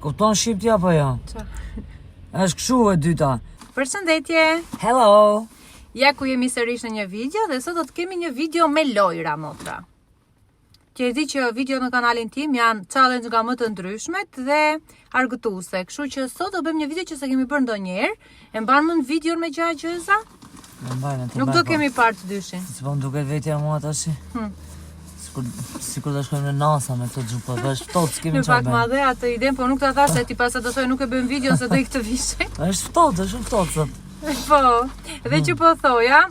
Kupton shqipti apo jo? Është kështu e dyta. Përshëndetje. Hello. Ja ku jemi sërish në një video dhe sot do të kemi një video me lojra motra. Që e di që video në kanalin tim janë challenge nga më të ndryshmet dhe argëtuese. Kështu që sot do bëjmë një video që s'e kemi bërë ndonjëherë. E mban mend videon me gjaja gjëza? Nuk do kemi parë të dyshin. Si po më duket vetja mua tash. Sikur do shkojmë në NASA me këtë xhupa, është ftohtë, s'kemi çfarë. Në pak madhe atë iden, po nuk ta thash se ti pastaj do thoj nuk e bëjmë video se do i këtë vishej. Është ftohtë, është ftohtë sot. Po. Dhe që po thoja,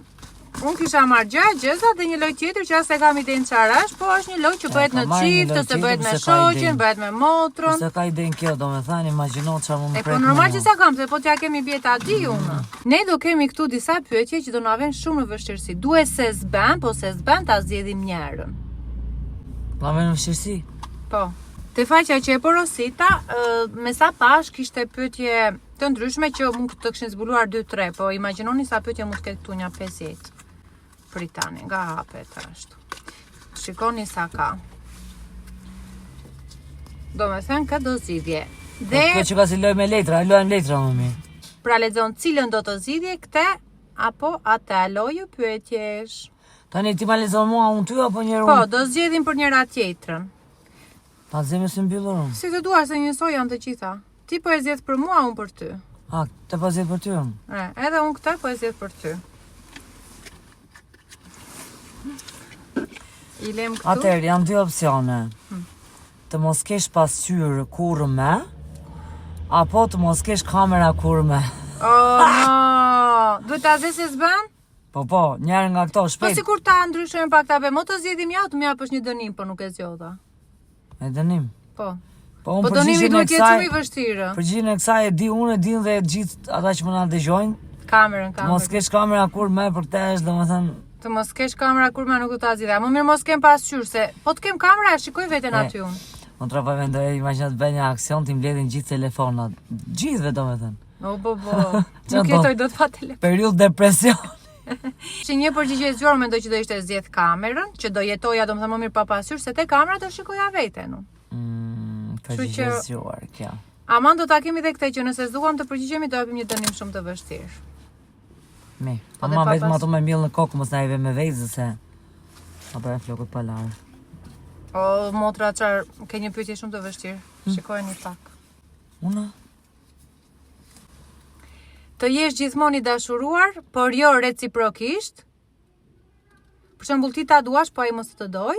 unë kisha marrë gjëza dhe një lojë tjetër që as e kam idenë çfarë është, po është një lojë që bëhet në çift, ose bëhet me shoqen, bëhet me motrën. Se ka idenë kjo, domethënë imagjino çfarë mund të pret. Po normal që sa kam, se po t'ja kemi bjeta di unë. Ne do kemi këtu disa pyetje që do na vënë shumë në vështirësi. Duhet se s'bën, po se s'bën ta zgjedhim njërin. Ma me në vështirësi? Po. Te faqja që e porosita, me sa pash kishte pyetje të ndryshme që mund të kishin zbuluar 2-3, po imagjinoni sa pyetje mund të ketë këtu një 5-10. Pritani, nga hapet ashtu. Shikoni sa ka. Do me thënë ka do zgjidhje. Dhe kjo që ka si lojë me letra, lojmë letra më mirë. Pra lexon cilën do të zgjidhje këtë apo atë lojë pyetjesh. Tani ti ma lexon mua unë ty apo njëherë unë? Po, do zgjedhim për njëra tjetrën. Ta zgjeme si mbyllur unë. Si të duash se njësoj janë të gjitha. Ti po e zgjedh për mua, unë për ty. A, të po zgjedh për ty unë? Edhe unë këtë po e zgjedh për ty. I lem këtu. Atëherë janë dy opsione. Të mos kesh pasqyrë kurrë me, apo të mos kesh kamera kurrë me. Oh, no! Duhet ta zgjedh se s'bën? Po, njërë nga këto, shpejt. Po sikur ta ndryshojmë pak ta bëjmë, mo të zgjedhim ja, të më japësh një dënim, po nuk e zgjodha. E dënim? Po. Po dënimi duhet jetë shumë i vështirë. Përgjigjen e kësaj e di unë, e din dhe gjithë ata që më na dëgjojnë. Kamerën. Të mos kesh kamera kur me për këtë është, domethënë. Të mos kesh kamera kur me nuk do ta zgjidha. Më mirë mos kem pasqyrë se po të kem kamera e shikoj veten aty unë. Unë trapa mendoj, imagjino të bëj një aksion, ti mbledhin gjithë telefonat. Gjithëve domethënë. O bo. Nuk jetoj dot pa telefon. Periudhë depresion. Që një përgjigje e zgjuar mendoj që do ishte zgjedh kamerën, që do jetoja domethënë më mirë pa pasqyrë se te kamera do shikoja veten unë. Përgjigje e zgjuar kjo. Aman do ta kemi edhe këtë që nëse s'duam të përgjigjemi do japim një dënim shumë të vështirë. Mi, ama vetëm ato më mbill në kokë mos na i vë me vezë se apo e flokët pa larë. O motra çfarë ke një pyetje shumë të vështirë. Shikojeni pak. Unë të jesh gjithmonë i dashuruar, por jo reciprokisht. Për shembull ti ta duash, po ai mos të doj,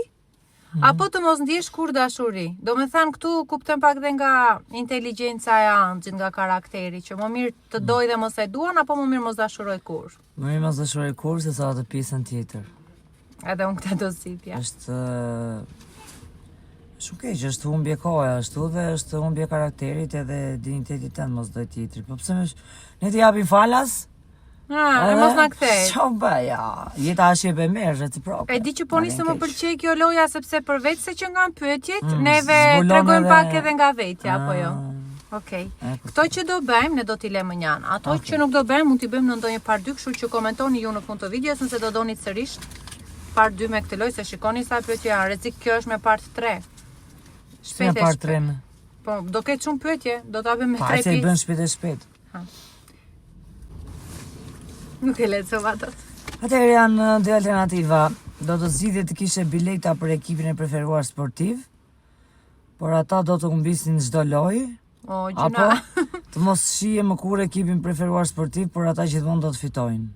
apo të mos ndjesh kur dashuri. Do me thënë këtu kuptojmë pak dhe nga inteligjenca e anxhit, nga karakteri, që më mirë të doj dhe mos e duan, apo më mirë mos dashuroj kur. Më mirë mos dashuroj kur se sa të pjesën tjetër. Edhe unë këtë do zgjidhja. Është shumë keq, është humbje koha ashtu dhe është humbje karakterit edhe dignitetit tënd mos doj tjetri. Po pse ne të japim falas? E mos na kthej. Ço bëja? Jeta është e mirë, reciprok. E di që po nisë më pëlqej kjo loja sepse përveç se që nga pyetjet, neve tregojmë pak edhe nga vetja, apo jo? Okej. Kto që do bëjmë, ne do t'i lëmë njan. Ato që nuk do bëjmë, mund t'i bëjmë në ndonjë part 2, kështu që komentoni ju në fund të videos nëse do doni sërish part 2 me këtë lojë, se shikoni sa pyetje janë. Rrezik kjo është me part 3. Shpejt part 3. Po, do ketë shumë pyetje, do ta bëjmë me 3 pjesë. Pa, se i bën shpejt. Nuk e lexova dot. Atëherë janë dy alternativa. Do të zgjidhje të kishe bileta për ekipin e preferuar sportiv, por ata do të humbisin çdo lojë. Apo të mos shije më kurrë ekipin preferuar sportiv, por ata gjithmonë do të fitojnë.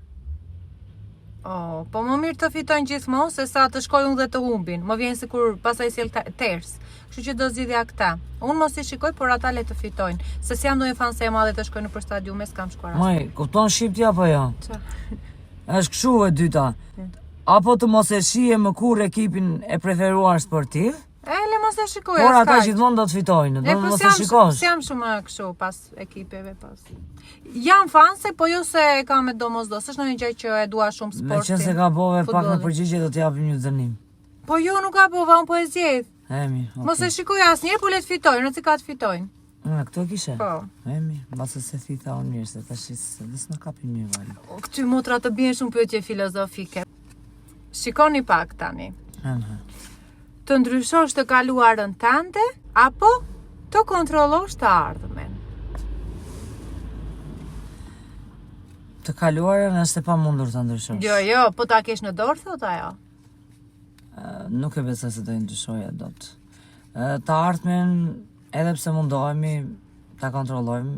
Po më mirë të fitojnë gjithmonë se sa të shkojnë dhe të humbin. Më vjen sikur pastaj sjell ters. Kështu që do zgjidhja këtë. Unë mos i shikoj, por ata le të fitojnë. Se si jam ndonjë fan se e madhe të shkojnë nëpër stadiume, s'kam shkuar as. Moj, kupton shqipti apo jo? Është kështu e dyta. Apo të mos e shije më kurrë ekipin e preferuar sportiv. Le mos e shikoj. Por ata gjithmonë do të fitojnë. Do mos e shikosh. Jam shumë kështu pas ekipeve pas. Jam fanse, po jo se e kam me domosdosh. Është ndonjë gjë që e dua shumë sportin. Meqense gabove pak në përgjigje do të japim një dënim. Po jo nuk gabova, unë po e zgjedh. Mos e shikoj asnjëherë, po le të fitojnë, recikat fitojnë. Këto kishe? Po. Mbase se thitha unë mirë, se tash s'na kapin mirë vali. Këty motra të bien shumë pyetje filozofike. Shikoni pak tani. Të ndryshosh të kaluarën tënde apo Të kontrollosh të ardhmen. Të kaluarën është e pamundur ta ndryshosh. Jo, po ta kesh në dorë thot ajo. Nuk e besoj se do i ndryshoja dot. Të ardhmen, edhe pse mundohemi ta kontrollojmë.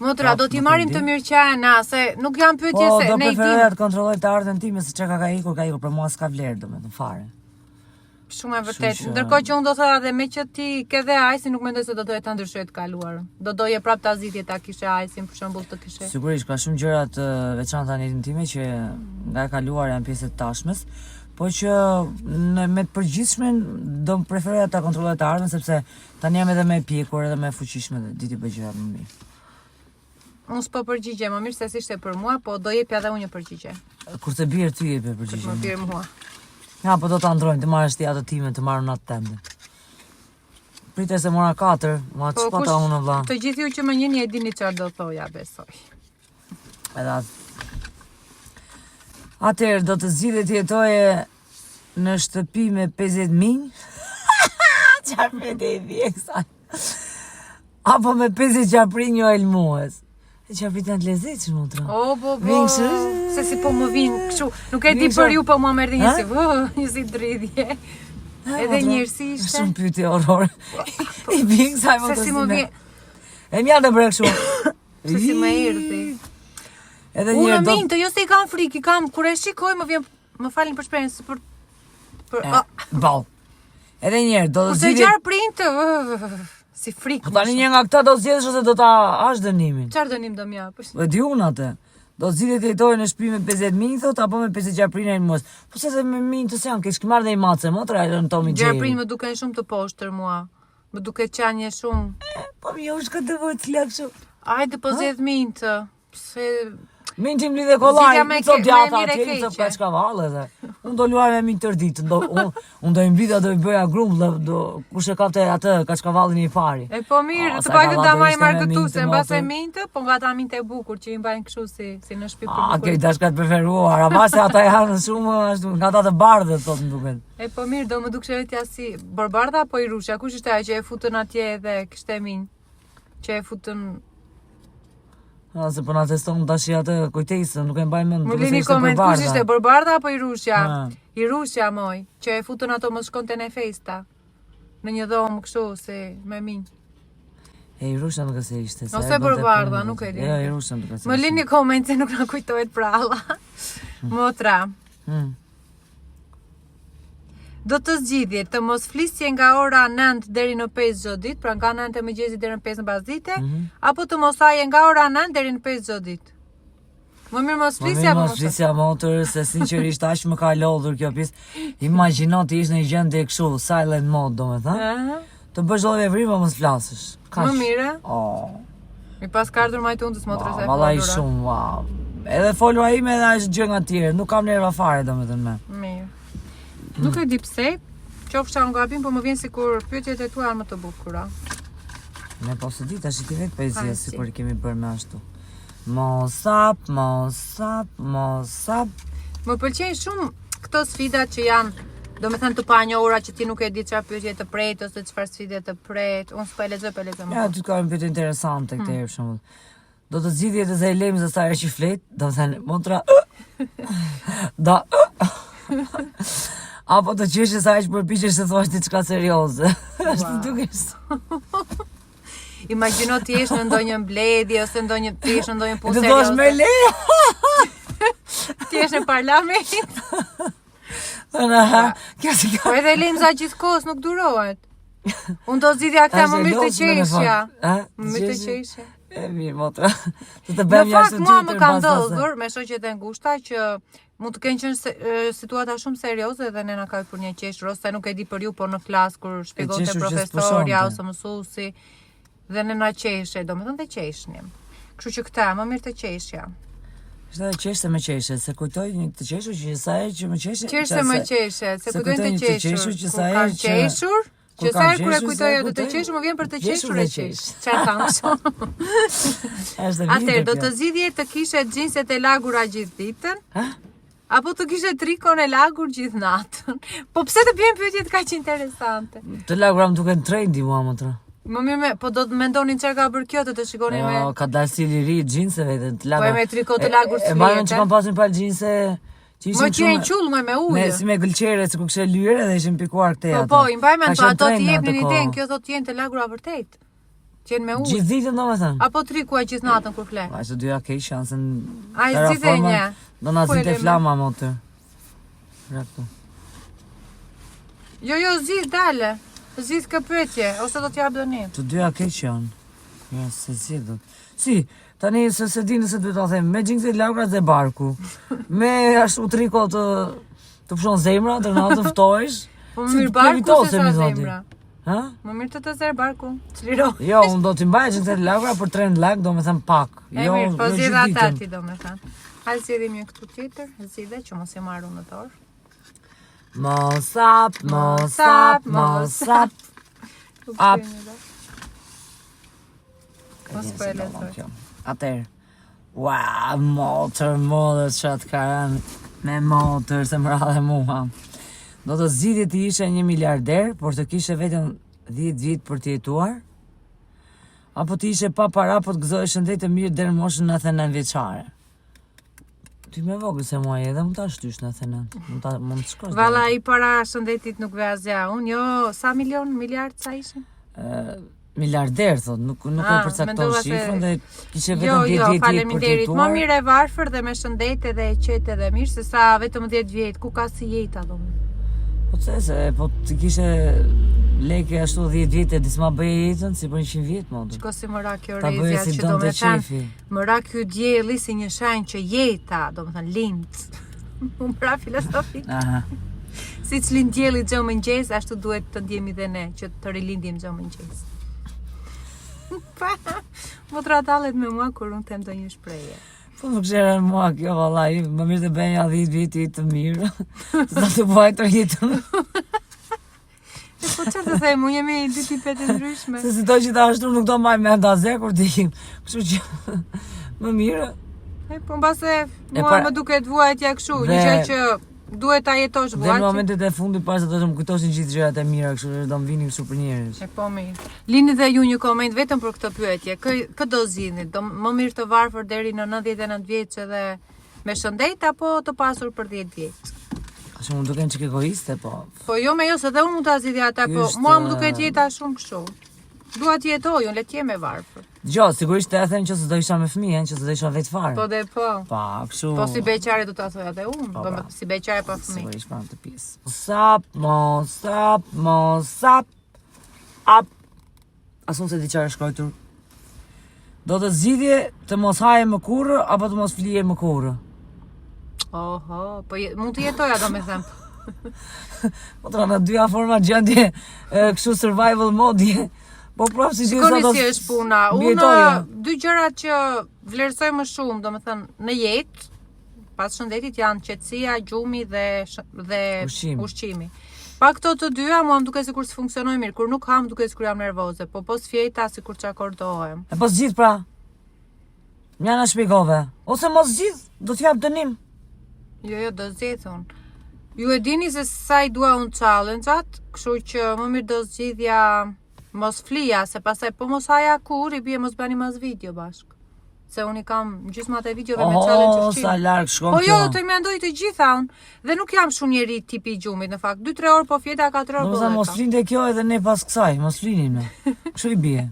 Motra, do t'i marrim të mirë qena, se nuk jam pyetje se do ne i preferoja të kontrolloj të ardhmen time se çka ka ikur, për mua s'ka vlerë domethënë fare. Shumë e vërtet. Ndërkohë që unë do thëra dhe me që ti ke dhe Ajsin, nuk mendoj se do doje ta ndryshoj të kaluarën. Do doje prap ta zgjidhje ta kishe Ajsin, për shembull të kishe. Sigurisht, ka shumë gjëra të veçanta në jetën time që nga e kaluara janë pjesë të tashmes, po që me të përgjithshmen do më preferoja ta kontrolloj të ardhmen sepse tani jam edhe më e pjekur edhe më e fuqishme dhe di të bëj gjëra më mirë. Unë s'po përgjigje, më mirë se si ishte për mua, po do jepja edhe unë një përgjigje. Kurse bjerë ty jepe përgjigje. Më bjerë mua. Ja, po do ta ndrojmë, të marrësh ti ato time, të marrë natë tende. Pritë se mora 4, ma të shpata unë vlla. Të gjithë ju që më njeni e dini çfarë do thoja, besoj. Edhe atëherë do të zgjidhet të jetoje në shtëpi me 50.000. Çfarë me dhe i vje kësaj? Apo me 50 qaprin një elmues. E qaprit janë të lezetshëm motra. O, bo, se si po më vinë kështu. Nuk e di për ju, po mua më erdhi një si dridhje. Edhe njërsi ishte. Shumë pyetje horror. I vjen kësaj motra. Se si më vjen. E mja të brek shumë. Se si më erdhi. Edhe një do. Unë jo se i kam frikë, kur e shikoj më vjen, më falin për shpresën për bau. Edhe një herë do të zgjidhet. Kurse gjar print si frikë. Po tani një nga këta do zgjedhësh ose do ta hash dënimin? Çfarë dënim do më japësh? E di unë atë. Do zgjidhet të jetojë në shtëpi me 50.000 thot apo me 50 gjaprinë në mos. Po se me min të se janë, kesh marrë dhe i mace, motra e lën Tomi Jerry. Gjaprinë më duken shumë të poshtër mua. Më duket qanje shumë. Po mi është këtë të vojtë të lep shumë. Ajde po 10.000 të. Se... Min tim lidhe kolaj, në co djata, atje në co kaçkavallë dhe. Unë do luaj me min tër ditë, unë do i mbida, do i bëja grumbull, kush e kapte atë kaçkavallin i pari. E po mirë, të paktën ta marrim markëtuese, mbase mintë, po nga ata mintë e bukur që i mbajnë kështu si në shtëpi për bukur. Okej, dashkat preferuar, ama se ata janë shumë ashtu, nga ata të bardhët thot më duket. E po mirë, do më dukshë vetja si Barbardha apo Irusha, kush ishte ajo që e futën atje dhe kishte min? Që e futën se po na teston tash atë kujtesë, nuk e mbaj mend. Më lini koment kush ishte Barbardha apo Irusha? Irusha moj, që e futën ato mos shkonte në festa. Në një dhomë kështu si me min. E Irusha nuk e se ishte. Ose Barbardha, nuk e di. Jo, Irusha nuk e se. Më lini koment se nuk na kujtohet pralla. Motra. Do të zgjidhje të mos flisje nga ora 9 deri në 5 çdo ditë, pra nga 9 e mëngjesit deri në 5 në bazdite, apo të mos haje nga ora 9 deri në 5 çdo ditë. Më mirë mos flisja apo mos flisja motor, se sinqerisht aq më ka lodhur kjo pjesë. Imagjino ti ish në një gjendje kështu, silent mode domethënë. Të bësh lloj veprimi mos flasësh. Më mirë. Oh. Mi pas ka ardhur majtundës motrës e folura. Vallai shumë, wow. Edhe folura ime edhe është gjë nga të tjerë, nuk kam nerva fare domethënë më. Mirë. Nuk e di pse, qofsha në gabim, po më vjen sikur pyetjet e tua janë më të bukura. Ne po së di tash ti vetë poezia sikur i kemi bërë me ashtu. Mosap. Më pëlqejnë shumë këto sfida që janë, domethënë të panjohura që ti nuk e di çfarë pyetje të pret ose çfarë sfide të pret. Unë s'po e lexoj më. Ja, ty ka një pyetje interesante këtë për shembull. Do të zgjidhje të zëlem se sa herë që flet, domethënë motra apo të qeshë sa që përpiqesh të thuash diçka serioze. Është dukesh. Imagjino ti jesh në ndonjë mbledhje ose ti jesh në ndonjë punë serioze. Do të thosh me le. Ti jesh në parlament. Kjo si po edhe lemza gjithkohës nuk durohet. Unë do zgjidhja këtë më mirë të qeshja. Më mirë të qeshja. E mirë motra. Të bëjmë jashtë mua më ka ndodhur me shoqet e ngushta që mund të kenë qenë situata shumë serioze dhe ne na ka për një qeshur, ose nuk e di për ju, por në klasë kur shpjegonte profesorja ose mësuesi dhe ne na qeshe, domethënë të qeshnim. Kështu që këta më mirë të qeshja. Është edhe qeshse me qeshe, se kujtoj një të qeshur që sa herë që më qeshe. Qeshse me qeshe, se kujtoj të qeshur. Që sa herë që qeshur, që sa herë kur e kujtoj atë të qeshur, më vjen për të qeshur e qesh. Çfarë tham? Atëherë do të zgjidhje të kishe xhinset e lagura gjithë ditën. Apo të kishe trikon e lagur gjithë natën. Po pse të bëjmë pyetjet kaq interesante? Të lagura më duken trendi mua motra. Më mirë po do të mendonin çfarë ka bërë kjo të shikonin me. Ka dalë stili i ri xhinseve të lagur. Po me triko të lagur të E mbajmë që kanë pasin palë xhinse. Më qenë qull me ujë. Si me gëlqere, si ku kështë lyre dhe ishin pikuar këtej ato. Po, i mbajmë ato të jepnin idenë, kjo thotë jenë të lagura vërtet. Qenë me ujë. Gjithë ditën domethënë. Apo trikua gjithë natën kur fle. Ai të dyja ke shansën. Ai zgjidhe një. Do na zinte flama motor. Rakto. Jo, zgjidh dale. Zgjidh kë pyetje ose do t'jap doni. Të dyja ke janë. Ja, se zgjidh. Si, tani se dini se duhet ta them, me xhinse lagura dhe barku. Me ashtu triko të pshon zemra, të natën ftohesh. Po më mirë barku se sa zemra. Ha? Më mirë të zer barku. Çliro. Jo, unë do t'i mbaj xhinse lagura për trend lag, domethënë pak. Jo, po zgjidh ata ti domethënë. Hajde zgjidhim një këtu tjetër, zgjidhe që mos e marr unë në dorë. Mosap. Up. Mos po e lezoj. Atëherë. Wow, motor çat kanë me motor se më radhe mua. Do të zgjidhje të ishe një miliarder, por të kishe vetëm 10 vjet për të jetuar? Apo të ishe pa para, po të gëzoje shëndet të mirë deri në moshën 99 vjeçare? Ti me vogël se mua edhe mund ta shtysh në Athena. Mund të shkosh. Valla i para shëndetit nuk ve asgjë. Unë jo, sa miliard sa ishin? Miliarder thot, nuk e përcakton shifrën dhe kishe vetëm 10 vjet për të jetuar. Më mirë e varfër dhe me shëndet edhe e qetë edhe mirë se sa vetëm 10 vjet, ku ka si jeta domun. Po po ti kishe lekë ashtu 10 vjet e disma bëje jetën si për 100 vjet më. Shko si më ra kjo rezja që do me thënë, më ra kjo djeli si një shenjë që jeta, do me thënë lind. Më ra filosofik. Si që lind djeli gjë mëngjes, ashtu duhet të ndjemi dhe ne, që të rilindim gjë mëngjes. Më të radalet me mua kur unë them do një shpreje. Po më kësherën mua kjo vallaj, më mirë të bënja 10 vjeti të mirë, sa të bëjt të jetën. Po që të them, unë jemi 2 tipet e ndryshme. Se si to që ta ashtu nuk do maj me ndaze kur t'ihim, kështu që më mirë. Po mbase mua më duket vuajtja kështu, një gjë që duhet ta jetosh vuajtje. Dhe në momentet e fundit pas do të më kujtosin gjithë gjërat e mira, kështu do më vinin kështu për njerëz. Po mirë. Lini dhe ju një koment vetëm për këtë pyetje. Kë do zgjidhni? Do më mirë të varfër deri në 99 vjeç edhe me shëndet apo të pasur për 10 vjeç? Ashtu më duken çik egoiste, po. Po jo me jo se dhe unë mund ta zgjidhja ata, po mua më duket jeta shumë kështu. Dua të jetoj, unë le të jem e varfër. Jo, sigurisht të e them që se do isha me fëmijën, që se do isha vetë fare. Po dhe po. Pa, kështu. Po si beqare do ta thoja edhe unë, do me si beqare pa fëmijë. Sigurisht pa të pjesë. Mosap. Up. Asun se di çfarë shkruajtur. Do të zgjidhje të mos haje më kurrë apo të mos flije më kurrë? Oho, po mund të jetoja domethënë. Po tra në dyja forma gjendje kështu survival mode. Po prapë si shikoni si është puna. Unë 2 gjërat që vlerësoj më shumë, domethënë në jetë, pas shëndetit janë qetësia, gjumi dhe ushqimi. Pa këto të dyja mua më duket sikur s'funksionoj mirë, kur nuk ham duket sikur jam nervoze, po pos fjeta sikur çakordohem. E po zgjidh pra. Mja na shpjegove. Ose mos zgjidh, do t'jap dënim. Jo, do zgjidh unë. Ju e dini se sa i dua unë challenge-at, kështu që më mirë do zgjidhja mos flija, se pastaj po mos haja kur, i bie mos bëni mas video bashk. Se unë i kam gjysmat e videove me challenge ushqim. Sa larg shkon kjo. Po jo, të mendoj të gjitha unë, dhe nuk jam shumë njeri tipi i gjumit, në fakt. 2-3 orë po fjeta, 4 orë po dhe mos flinte kjo edhe ne pas kësaj, mos flinin me. Kështu i bie.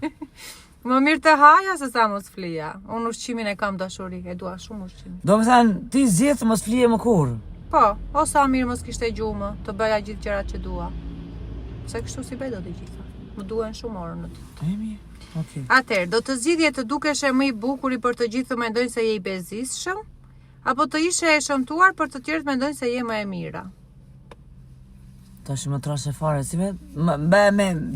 Më mirë të haja se sa mos flija. Unë ushqimin e kam dashuri, e dua shumë ushqimin. Do me thënë, ti zgjedh mos flije më kurrë. Po, o sa mirë mos kishte gjumë, të bëja gjithë gjërat që dua. Se kështu si bëj do të gjitha. Më duhen shumë orë në ditë. Okay. Atëherë, do të zgjidhje të dukeshe më i bukuri për të gjithë të mendojnë se je i bezishëm, apo të ishe e shëmtuar për të tjerë të mendojnë se je më e mira? Tash më trashe fare, si me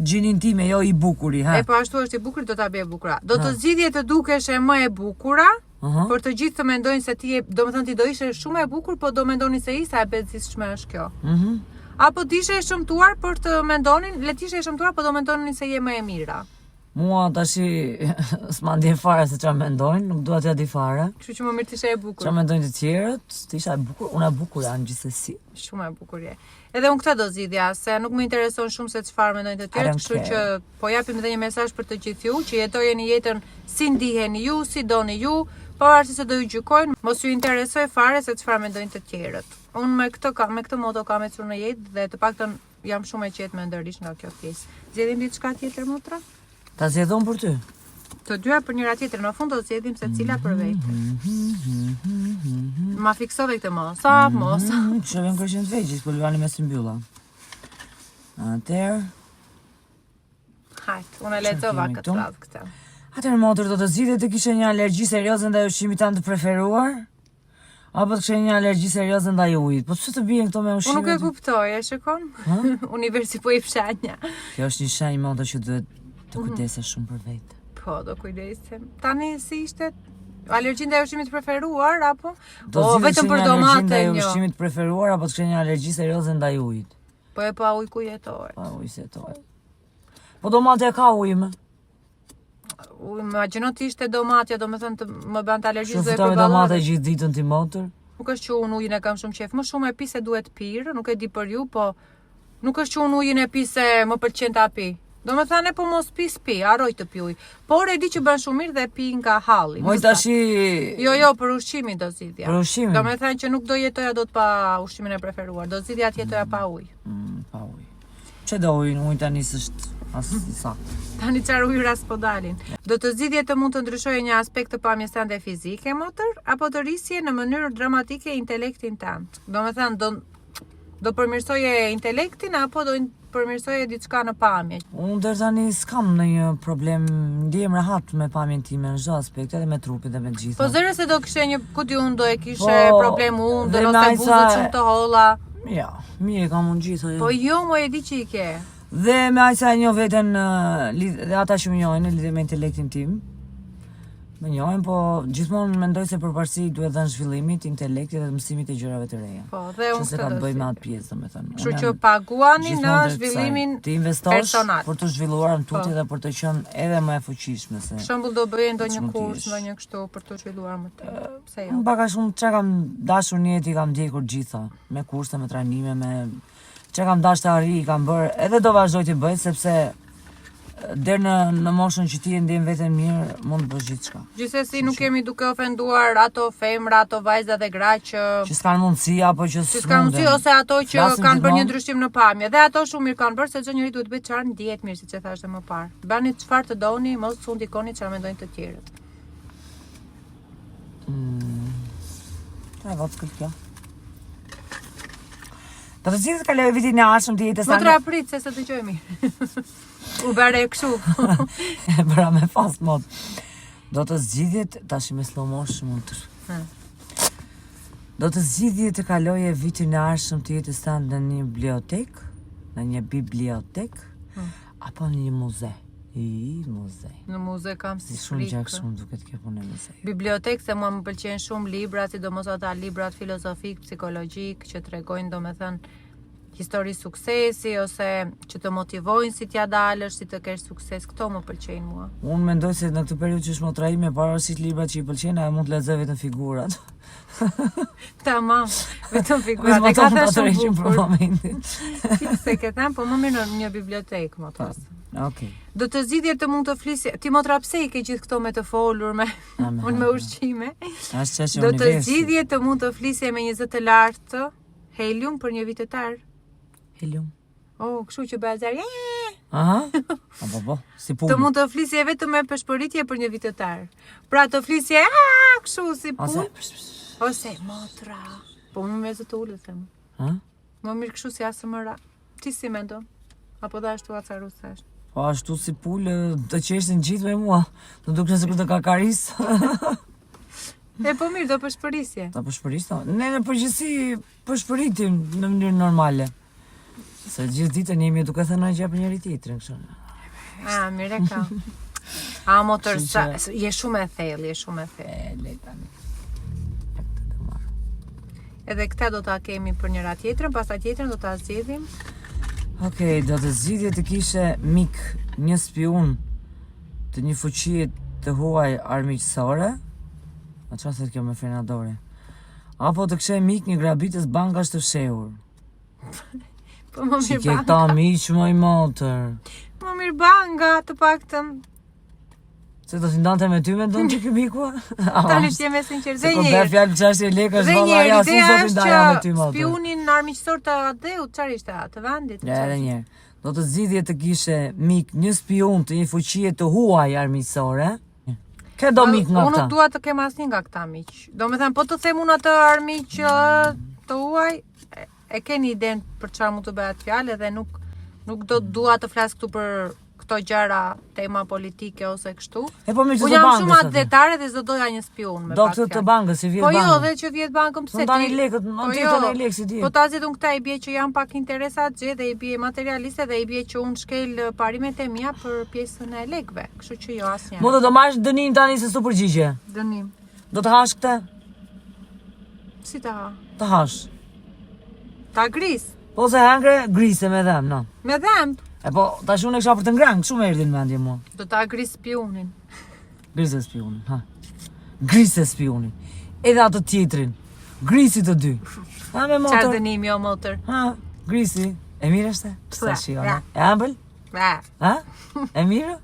gjinin time, jo i bukuri, ha? E po ashtu është i bukuri, do ta bëj e bukura. Do të zgjidhje të dukeshe më e bukura, për të gjithë të mendojnë se ti je, domethënë ti do ishe shumë e bukur, po do mendoni se isa e bezishme është kjo. Apo të ishe e shëmtuar për të mendonin, le të ishe e shëmtuar, po do mendonin se je më e mira. Mua tashi s'ma ndjen fare se çfarë mendojnë, nuk dua t'ja di fare. Kështu që më mirë t'isha e bukur. Çfarë mendojnë të tjerët? T'isha e bukur, unë e bukur jam gjithsesi. Shumë e bukur je. Edhe unë këtë do zgjidhja, se nuk më intereson shumë se çfarë mendojnë të tjerët, kështu që po japim edhe një mesazh për të gjithë ju, që jetojeni jetën si ndiheni ju, si doni ju, pavarësisht se do ju gjykojnë, mos ju interesoj fare se çfarë mendojnë të tjerët. Unë me këtë moto kam ecur në jetë dhe të paktën jam shumë e qetë me ndërish nga kjo pjesë. Zgjedhim diçka tjetër motra? Ta zgjedhon për ty? Të dyja për njëra tjetër, në fund do zgjedhim se cila për vete. Ma fiksove këtë mos. Që vjen kërqen të vegjit, po luani me mbylla. Atëherë. Hajt, unë e lexova këtë radhë këtë. Atëherë motër, do të zgjidhje të kishe një alergji serioze ndaj ushqimit tanë të preferuar? Apo të kishe një alergji serioze ndaj ujit? Po pse të bien këto me ushqime? Unë nuk e kuptoj, e shikon? Universi po i fshatja. Kjo është një shenjë motër që duhet të kujdesesh shumë për vetë. Po, do kujdesem. Tani si ishte alergji ndaj ushqimit preferuar apo? Vetëm për domatë ndaj ushqimit preferuar apo të kishe një alergji serioze ndaj ujit? Po e pa ujë ku jetohet. Pa ujë se jetohet. Po domate ka ujë më. Imagjino të ishte domatja, do me thënë të më bën të alergji zë e përballare. Domate gjithë ditën ti motër? Nuk është që unë ujin e kam shumë qef, më shumë e pi se duhet pirë, nuk e di për ju, po nuk është që unë ujin e pi se më pëlqen ta pi. Do me thënë po mos pi, harroj të pi ujë. Por e di që bën shumë mirë dhe pi nga halli. Moj tashi. Jo, për ushqimin do zgjidhja. Për ushqimin. Do me thënë që nuk do jetoja dot pa ushqimin e preferuar, do zgjidhja të jetoja pa ujë. Pa ujë. Çe do ujë, ujë tani s'është as saktë. Tani çfarë ujëra s'po dalin. Do të zgjidhje të mund të ndryshojë një aspekt të pamjes tande fizike, motër, apo të rrisje në mënyrë dramatike intelektin tënd. Do me thënë do përmirësoje intelektin apo do përmirësoje diçka në pamje. Unë deri tani s'kam ndonjë problem, ndjem rehat me pamjen time në çdo aspekt, edhe me trupin dhe me të gjitha. Po zëre se do kishe një kuti unë do e kishe problem unë, ose buzët shumë të holla. Ja, mirë kam unë gjitha. Po jo, mo e di që i ke. Dhe me ajsa e njoh veten dhe ata që më njohin lidhje me intelektin tim. Më njohin, po gjithmonë mendoj se përparësi duhet dhënë zhvillimit, intelektit dhe mësimit e gjërave të reja. Po, dhe unë këtë do bëj me atë pjesë, domethënë. Kështu që paguani në zhvillimin personal. Ti investosh për të zhvilluar në tutje dhe për të qenë edhe më e fuqishme se. Për shembull do bëj ndonjë kurs, ndonjë kështu për të zhvilluar më tepër. Pse jo? Unë pak a shumë çka kam dashur në jetë i kam ndjekur gjitha, me kurse, me trajnime, me çka kam dashur të arrij, kam bërë, edhe do vazhdoj të bëj sepse deri në moshën që ti e ndjen veten mirë, mund të bësh gjithçka. Gjithsesi nuk kemi duke ofenduar ato femra, ato vajza dhe gra që s'kan mundësi apo që s'kan mundësi ose ato që kanë bërë një ndryshim në pamje. Dhe ato shumë mirë kanë bërë se çdo njeri duhet të bëjë çfarë ndihet mirë, siç e thashë më parë. Bëni çfarë të doni, mos u ndikoni çfarë mendojnë të tjerët. Ta vot kjo. Do të zgjidhet kaloj vitin e ardhshëm të jetës tani. Motra prit se dëgjoj mirë. U bëre kështu. E bëra me fast mod. Do të zgjidhet tash me slow motion motër. Do të zgjidhet të kaloje vitin e ardhshëm të jetës tande në një bibliotek, apo në një muze. Në muze kam si shumë gjak shumë duket kjo punë në muze. Bibliotek se mua më pëlqejnë shumë libra, sidomos ata librat filozofik, psikologjik që tregojnë domethënë histori suksesi ose që të motivojnë si t'ja dalësh, si të kesh sukses, këto më pëlqejnë mua. Unë mendoj se në këtë periudhë që është motra ime, pavarësisht librat që i pëlqejnë, ajo mund të lexoj vetëm figurat. Tamam, vetëm figurat. E ka thënë shumë për momentin. Se ke thënë, po më mirë në një bibliotekë, më pas. Okej. Do të zgjidhje të mund të flisje. Ti motra pse i ke gjithë këto me të folur me unë me ushqime? Do të zgjidhje të mund të flisje me një zë të lartë, helium për një vitetar. Helium. Kështu që bëhet. Aha. Po, si punë. Të mund të flisje vetëm me peshpëritje për një vitetar. Pra të flisje kështu si punë. Ose motra. Po më me zë të ulët them. Më mirë kështu si ASMR. Ti si mendon? Apo da ashtu acaru thash? Po ashtu si pulë të qeshtin gjithë me mua. Do duket sikur të kakaris. E po mirë, do peshpërisje. Do peshpërisje. Ne në përgjithësi peshpëritim në mënyrë normale. Se gjithë ditën jemi duke thënë gjë për njëri tjetrin kështu. Mirë ka. Motër, je shumë e thellë, le tani. Edhe këta do ta kemi për njëra tjetrën, pastaj tjetrën do ta zgjedhim. Okej, do të zgjidhje të kishe mik, një spiun të një fuqie të huaj armiqësore, a çfarë thot kjo me frenadore? Apo të kishe mik një grabitës bankash të fshehur. Po më mirë Ke këta miq më i motër. Më mirë banga, të paktën. Se do t'i ndante me ty me ndonë që këmiku? Tani që jemi sinqert. Se ko bërë fjallë qashtë e lekë është valla ja, su do t'i ndaja me ty motër. Spionin armiqësor të Adeut, çfarë ishte të vendit? Ja, edhe njerë. Do të zgjidhje të kishe mik një spion të një fuqie të huaj armiqësore. Ke do mik nga Unë këta? nuk dua të kem asnjë nga këta miq. Domethënë po të them unë atë armiq të huaj, e keni idenë për çfarë mund të bëhet fjalë dhe nuk do dua të flas këtu për këto gjëra, tema politike ose kështu. E po me që Unë të jam bankës. shumë atletare dhe s'do doja një spion me pak Doktor të bankës, si vjet Po bankës. jo, dhe që vjet bankën pse Në tani lekët, në tjetër e lekë si di. Po ta zgjedh unë këta i bie që jam pak interesat gjë dhe i bie materialiste dhe i bie që unë shkel parimet e mia për pjesën e lekëve. Kështu që jo asnjë. Mund të do marrësh dënim tani se s'u përgjigje. Dënim. Do të hash këtë? Si ta ha? Të hash. Ta gris. Po se hangre, grise me dhem, no. Me dhemb. E po, tash unë e kisha për të ngrënë, kështu më erdhi në mendje mua. Do ta gris spionin. Grise spionin, ha. Grise spionin. Edhe atë tjetrin. Grisi të dy. Ha me Çfarë motor. dënimi jo motor? Ha, grisi. E mirë është? Sa Ja, shion. ja. E ambël? Ba. Ha? E mirë?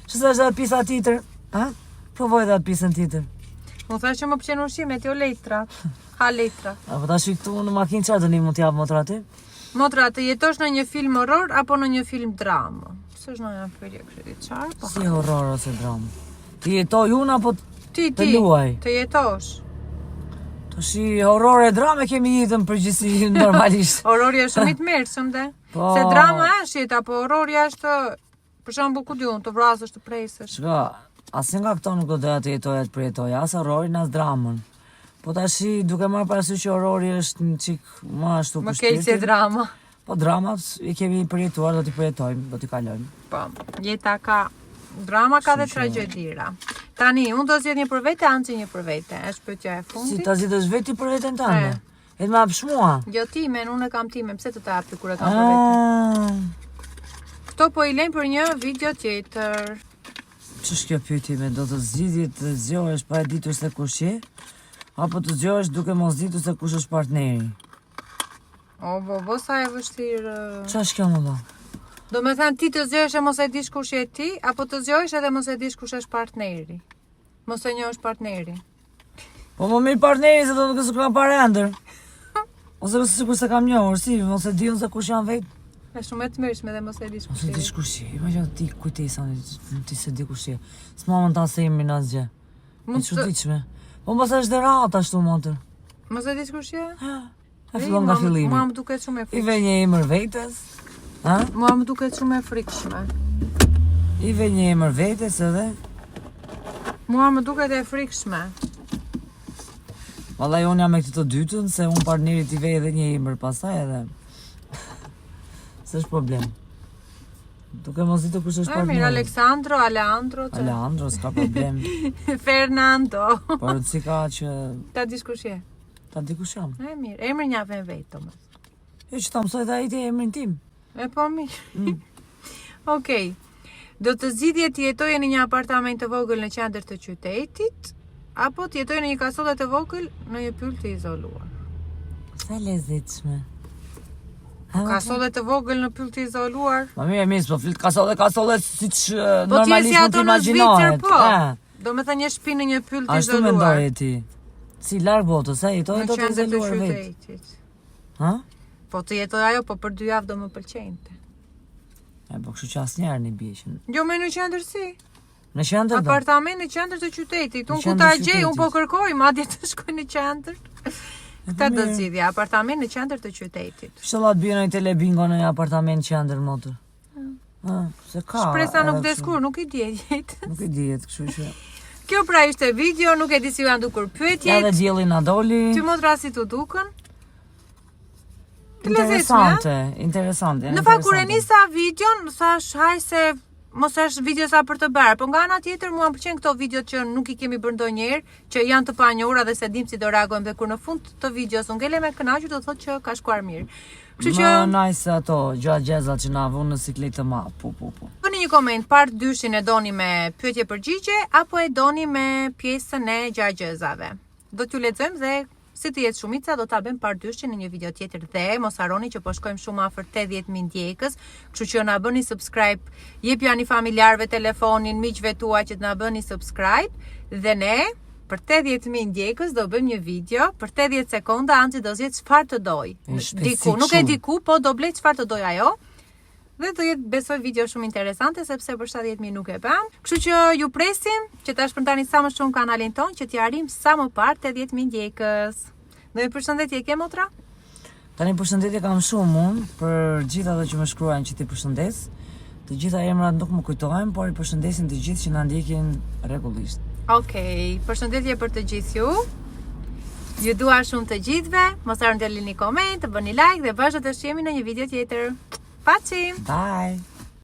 Që sa është atë pisa tjetër? Ha? Provoj dhe atë pisën tjetër. Unë thash që më pëlqen ushqimet, jo letra. Ha letra. Apo tash këtu në makinë çfarë dënim mund t'jap motor aty? Motra, të jetosh në një film horror apo në një film dramë? Pse është në një pyetje kështu çfarë? Po. Si horror ose dramë? Ti jetoj unë apo Ti të luaj? të jetosh. Tash horror e dramë kemi jetën përgjithësi normalisht. Horrori është shumë i tmerrshëm dhe. Po. Se drama është jeta, po horrori është për shembull ku diun, të vrasësh, të presësh. Shka, asë nga këto nuk do doja të jetoja të përjetoja, as horrorin, as dramën. Po tashi duke marrë parasysh që horrori është një çik më ashtu Më për keq se shpirtin. drama. Po dramat i kemi përjetuar, do t'i përjetojmë, do t'i kalojmë. Po, jeta ka drama ka dhe Kështu që- tragjedira. Tani, unë do zgjedh një për vete, Anci një për vete. Është pyetja e Si fundit. ta zgjidhësh veti për veten tënde? E të më hapsh mua? Jo timen, unë e kam timen, pse të ta hapi kur e kam për vete? Ah, Këto po i lejmë për një video tjetër. ç'është kjo pyetje me do të zgjidhje të zgjohesh pa e ditur se kush je, apo të zgjohesh duke mos ditur se kush është partneri? O, sa e vështirë. Ç'është kjo më dha? Do me thënë ti të zgjohesh e mos e dish kush je ti, apo të zgjohesh edhe mos e dish kush është partneri. Mos e njohësh partneri. Po më mirë partneri se do të s'u kam parë ëndër. Ose nëse sikur se kam njohur, si, mos e di unë se kush janë vetë. Është shumë e tmerrshme dhe mos e dish Mos kush e di je. kush je. Imagjino ti kujtesa, ti se di kush je. S'ma mund ta sejmë në asgjë. E Mund të çuditshme. Po mos është dhe rata ashtu motër. mos e dish kush je? Ha. E fillon nga fillimi. Mua më duket shumë e I frikshme. ve një emër vetes. Ha? Mua më duket shumë e frikshme. I ve një emër vetes edhe. Mua më duket e frikshme. Vallai unë jam me këtë të dytën se unë partnerit i vej edhe një emër pastaj edhe. S'është problem. Duke mos ditur kush është E mirë, partneri. Aleksandro, Aleandro, Aleandro, s'ka problem. Fernando. Por rëndësi ka që Ta dish kush je. ta di kush jam. E mirë, emrin ja vën vetë, Thomas. Jo që ta mësoj dhe ajti emrin tim. E po mirë. Okej. Do të zgjidhje të jetoje në një apartament të vogël në qendër të qytetit, apo të jetoje në një kasole të vogël në një pyll të izoluar. Sa lezetshme. Kasole të vogël në pyll të izoluar? Ma mirë, po flit kasole siç Po ti je normalisht si mund ato të në Zvicër, imagjinohet. po. Ha, Do me thënë një shtëpi në një pyll të ashtu izoluar. mendoje ti. Si larg botës, a jetoj Në do të qendër të izoluar vetë. qytetit. Ha? Po të jetoj ajo, po për 2 javë do më pëlqente. E po kështu që asnjëherë në bjeshin. Jo me në qendër si? Në qendër do. Apartament në qendër të qytetit. Unë ku qendër ta të gjej, unë po qytetit. kërkoj, madje të shkoj në qendër. Këtë do mirë. zgjidhja, apartament në qendër të qytetit. Inshallah të bie në një telebingo në një apartament qendër motër. Ha, se ka. Shpresa nuk edhe des kështu. kur, nuk i dihet. Nuk e dihet, kështu që. Kjo pra ishte video, nuk e di si ju janë dukur Ja pyetjet. dhe dielli na doli. Ty motra si tu dukën? Interesante, interesante. Në fakt kur e nisa videon, thash haj se mos është video sa për të bërë, po nga ana tjetër mua më pëlqen këto videot që nuk i kemi bërë ndonjëherë, që janë të panjohura dhe se dim si do reagojmë dhe kur në fund të videos unë ngele me kënaqur do thotë që ka shkuar mirë. Kështu që më nice ato gjezat që na vënë në sikletë të madh. Po. Bëni një koment, part 2-shin e doni me pyetje përgjigje apo e doni me pjesën e gjezave. Do t'ju lexojmë dhe si të jetë shumica, do ta bëjmë part 2-shin në një video tjetër dhe mos harroni që po shkojmë shumë afër 80.000 ndjekës, kështu që na bëni subscribe, jepjani familjarëve telefonin, miqve tuaj që të na bëni subscribe dhe ne për 80.000 ndjekës do bëjmë një video për 80 sekonda Anxhi do zgjedh çfarë të doj. Diku, nuk e di ku, po do blej çfarë të doj ajo. Dhe do jetë besoj video shumë interesante sepse për 70.000 nuk e bëm. Kështu që ju presim që ta shpërndani sa më shumë kanalin ton që t'i arrijmë sa më parë 80.000 ndjekës. Në përshëndetje ke motra? Tani përshëndetje kam shumë unë për gjithë ato që më shkruajnë që ti përshëndes. Të gjitha emrat nuk më kujtohen, por i përshëndesin të gjithë që na ndjekin rregullisht. Okej, përshëndetje për të gjithë ju. Ju dua shumë të gjithëve. Mos harroni të lini koment, të bëni like dhe vazhdo të shihemi në një video tjetër. Paçi. Bye.